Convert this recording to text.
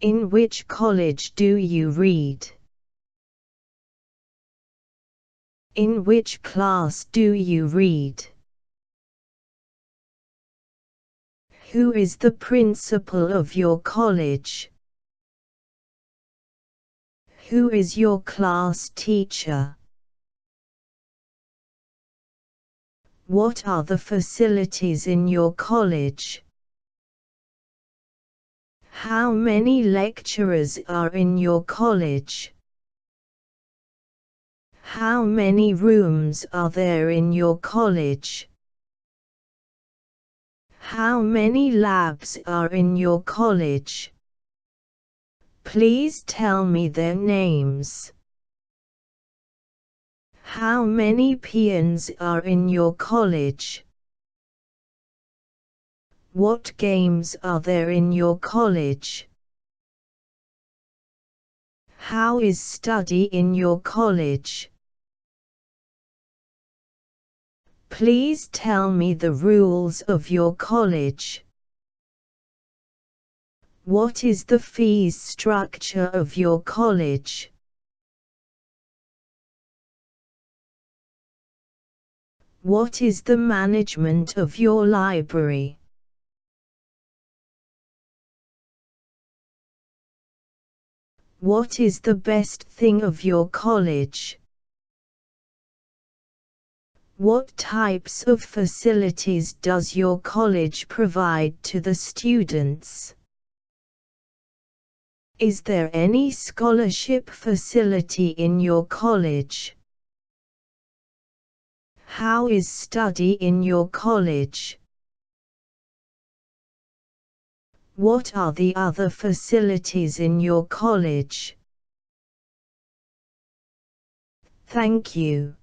In which college do you read? In which class do you read? Who is the principal of your college? Who is your class teacher? What are the facilities in your college? How many lecturers are in your college? How many rooms are there in your college? How many labs are in your college? Please tell me their names. How many peons are in your college? What games are there in your college? How is study in your college? Please tell me the rules of your college. What is the fees structure of your college? What is the management of your library? What is the best thing of your college? What types of facilities does your college provide to the students? Is there any scholarship facility in your college? How is study in your college? What are the other facilities in your college? Thank you.